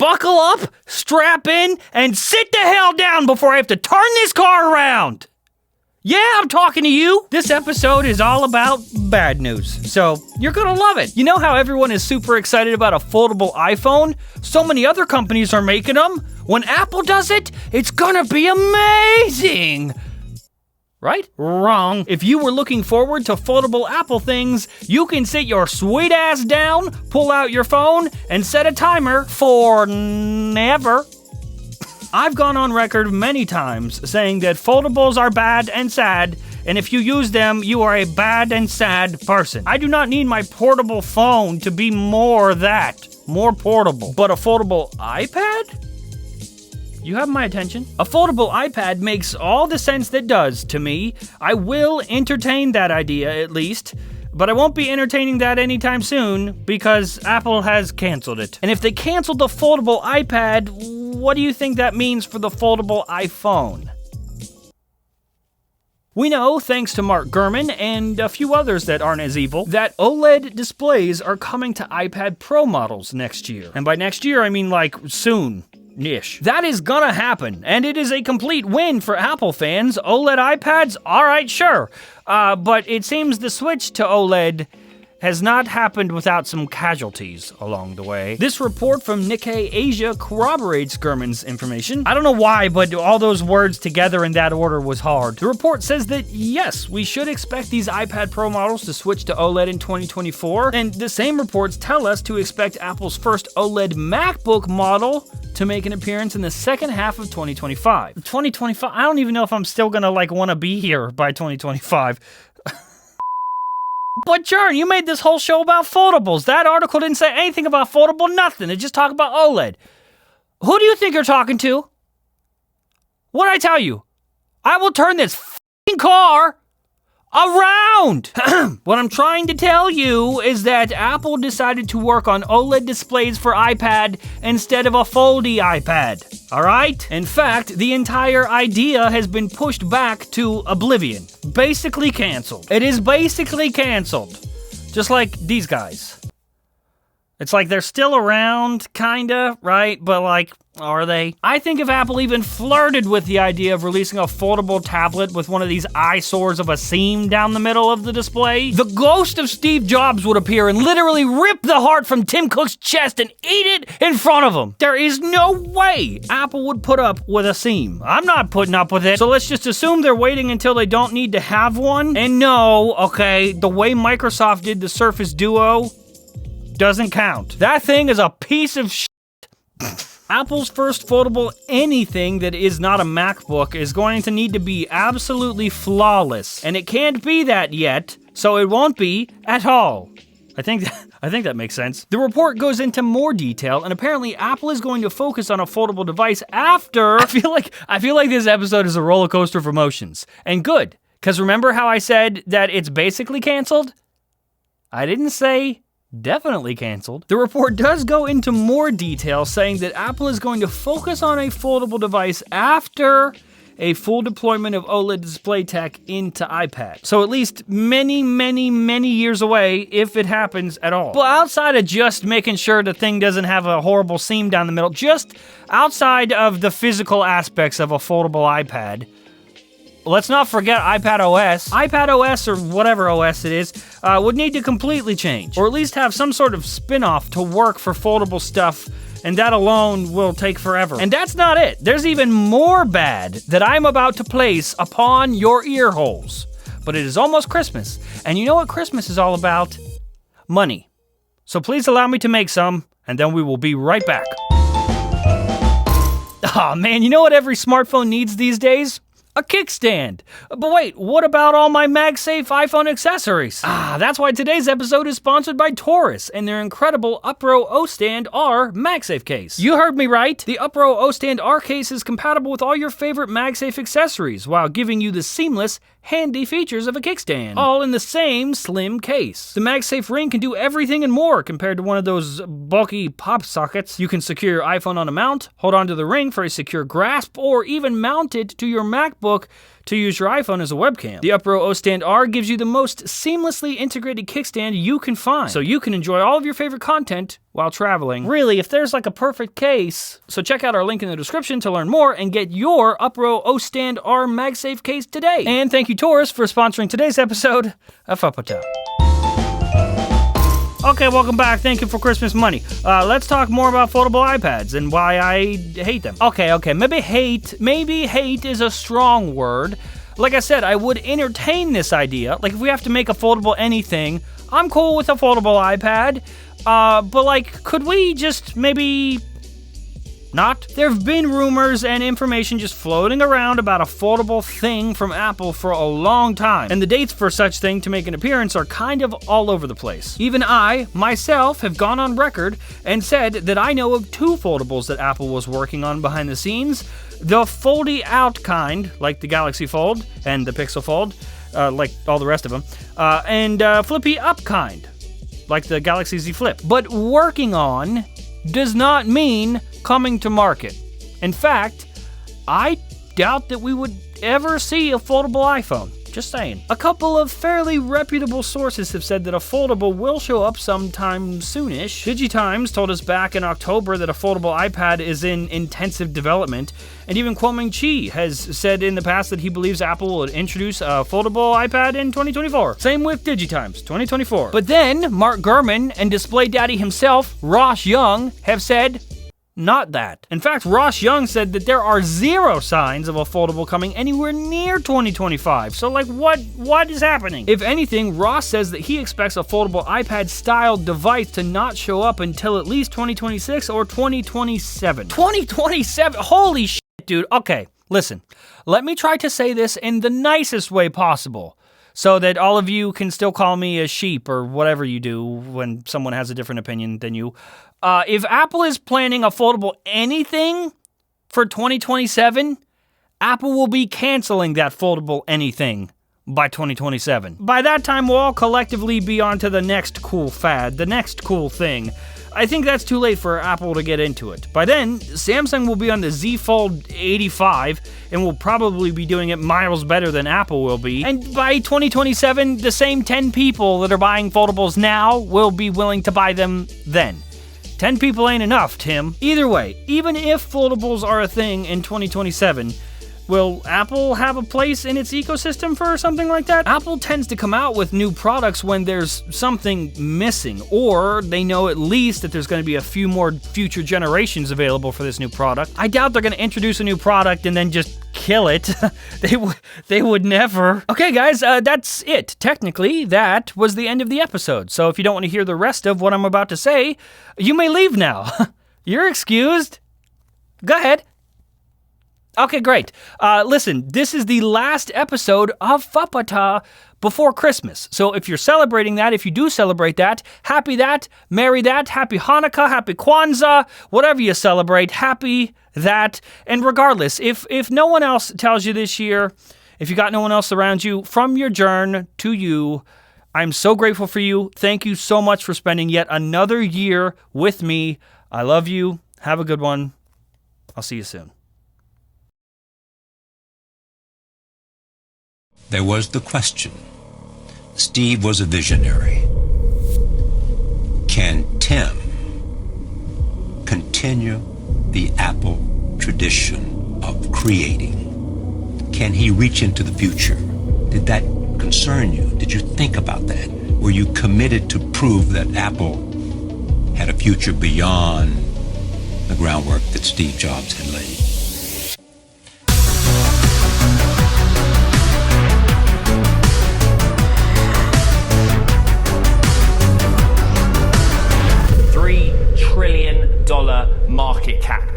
buckle up, strap in, and sit the hell down before I have to turn this car around. Yeah, I'm talking to you. This episode is all about bad news, so you're gonna love it. You know how everyone is super excited about a foldable iPhone? So many other companies are making them. When Apple does it, it's gonna be amazing. Right? Wrong. If you were looking forward to foldable Apple things, you can sit your sweet ass down, pull out your phone, and set a timer for never. I've gone on record many times saying that foldables are bad and sad, and if you use them, you are a bad and sad person. I do not need my portable phone to be more portable. But a foldable iPad? You have my attention. A foldable iPad makes all the sense that does to me. I will entertain that idea at least, but I won't be entertaining that anytime soon because Apple has canceled it. And if they canceled the foldable iPad, what do you think that means for the foldable iPhone? We know, thanks to Mark Gurman and a few others that aren't as evil, that OLED displays are coming to iPad Pro models next year. And by next year, I mean like soon-ish. That is gonna happen, and it is a complete win for Apple fans. OLED iPads, alright, sure. But it seems the switch to OLED has not happened without some casualties along the way. This report from Nikkei Asia corroborates Gurman's information. I don't know why, but all those words together in that order was hard. The report says that yes, we should expect these iPad Pro models to switch to OLED in 2024, and the same reports tell us to expect Apple's first OLED MacBook model to make an appearance in the second half of 2025. 2025? I don't even know if I'm still gonna want to be here by 2025. But Jern, you made this whole show about foldables. That article didn't say anything about foldable, nothing. It just talked about OLED. Who do you think you're talking to? What'd I tell you? I will turn this f***ing car around! What I'm trying to tell you is that Apple decided to work on OLED displays for iPad instead of a foldy iPad. Alright? In fact, the entire idea has been pushed back to oblivion. Basically canceled. It is basically canceled. Just like these guys. It's like they're still around, kinda, right? But are they? I think if Apple even flirted with the idea of releasing a foldable tablet with one of these eyesores of a seam down the middle of the display, the ghost of Steve Jobs would appear and literally rip the heart from Tim Cook's chest and eat it in front of him. There is no way Apple would put up with a seam. I'm not putting up with it. So let's just assume they're waiting until they don't need to have one. And no, okay, the way Microsoft did the Surface Duo doesn't count. That thing is a piece of shit. Apple's first foldable anything that is not a MacBook is going to need to be absolutely flawless, and it can't be that yet, so it won't be at all. I think that makes sense. The report goes into more detail, and apparently Apple is going to focus on a foldable device after. I feel like this episode is a roller coaster of emotions, and good, because remember how I said that it's basically canceled? I didn't say definitely canceled. The report does go into more detail, saying that Apple is going to focus on a foldable device after a full deployment of OLED display tech into iPad. So at least many, many, many years away, if it happens at all. But outside of just making sure the thing doesn't have a horrible seam down the middle, just outside of the physical aspects of a foldable iPad, let's not forget iPad OS. iPad OS, or whatever OS it is, would need to completely change, or at least have some sort of spin-off to work for foldable stuff, and that alone will take forever. And that's not it. There's even more bad that I'm about to place upon your ear holes. But it is almost Christmas, and you know what Christmas is all about? Money. So please allow me to make some, and then we will be right back. Aw, man, you know what every smartphone needs these days? A kickstand. But wait, what about all my MagSafe iPhone accessories? That's why today's episode is sponsored by Taurus and their incredible UpRow O-Stand R MagSafe case. You heard me right. The UpRow O-Stand R case is compatible with all your favorite MagSafe accessories while giving you the seamless, handy features of a kickstand, all in the same slim case. The MagSafe ring can do everything and more compared to one of those bulky pop sockets. You can secure your iPhone on a mount, hold onto the ring for a secure grasp, or even mount it to your MacBook MacBook to use your iPhone as a webcam. The UpRow O Stand R gives you the most seamlessly integrated kickstand you can find, so you can enjoy all of your favorite content while traveling. Really, if there's like a perfect case, so check out our link in the description to learn more and get your UpRow O Stand R MagSafe case today. And thank you, Taurus, for sponsoring today's episode of Fapata. Okay, welcome back. Thank you for Christmas money. Let's talk more about foldable iPads and why I hate them. Okay, maybe hate is a strong word. Like I said, I would entertain this idea. Like, if we have to make a foldable anything, I'm cool with a foldable iPad. But like, could we just maybe not? There have been rumors and information just floating around about a foldable thing from Apple for a long time, and the dates for such thing to make an appearance are kind of all over the place. Even I, myself, have gone on record and said that I know of 2 foldables that Apple was working on behind the scenes. The foldy out kind, like the Galaxy Fold and the Pixel Fold, like all the rest of them, and flippy up kind, like the Galaxy Z Flip. But working on does not mean coming to market. In fact, I doubt that we would ever see a foldable iPhone. Just saying. A couple of fairly reputable sources have said that a foldable will show up sometime soonish. DigiTimes told us back in October that a foldable iPad is in intensive development, and even Kwame Chi has said in the past that he believes Apple will introduce a foldable iPad in 2024. Same with DigiTimes, 2024. But then, Mark Gurman and Display Daddy himself, Ross Young, have said not that. In fact, Ross Young said that there are 0 signs of a foldable coming anywhere near 2025. So like, what is happening? If anything, Ross says that he expects a foldable iPad-style device to not show up until at least 2026 or 2027. 2027? Holy shit, dude. Okay, listen. Let me try to say this in the nicest way possible, so that all of you can still call me a sheep or whatever you do when someone has a different opinion than you. If Apple is planning a foldable anything for 2027, Apple will be canceling that foldable anything by 2027. By that time, we'll all collectively be on to the next cool fad, the next cool thing. I think that's too late for Apple to get into it. By then, Samsung will be on the Z Fold 85 and will probably be doing it miles better than Apple will be. And by 2027, the same 10 people that are buying foldables now will be willing to buy them then. 10 people ain't enough, Tim. Either way, even if foldables are a thing in 2027, will Apple have a place in its ecosystem for something like that? Apple tends to come out with new products when there's something missing, or they know at least that there's going to be a few more future generations available for this new product. I doubt they're going to introduce a new product and then just kill it. They would never. Okay, guys, that's it. Technically, that was the end of the episode. So if you don't want to hear the rest of what I'm about to say, you may leave now. You're excused. Go ahead. Okay, great. Listen, this is the last episode of Fapata before Christmas. So if you're celebrating that, if you do celebrate that, happy that, merry that, happy Hanukkah, happy Kwanzaa, whatever you celebrate, happy that. And regardless, if no one else tells you this year, if you got no one else around you, from your journey to you, I'm so grateful for you. Thank you so much for spending yet another year with me. I love you. Have a good one. I'll see you soon. There was the question. Steve was a visionary. Can Tim continue the Apple tradition of creating? Can he reach into the future? Did that concern you? Did you think about that? Were you committed to prove that Apple had a future beyond the groundwork that Steve Jobs had laid? $3 trillion market cap.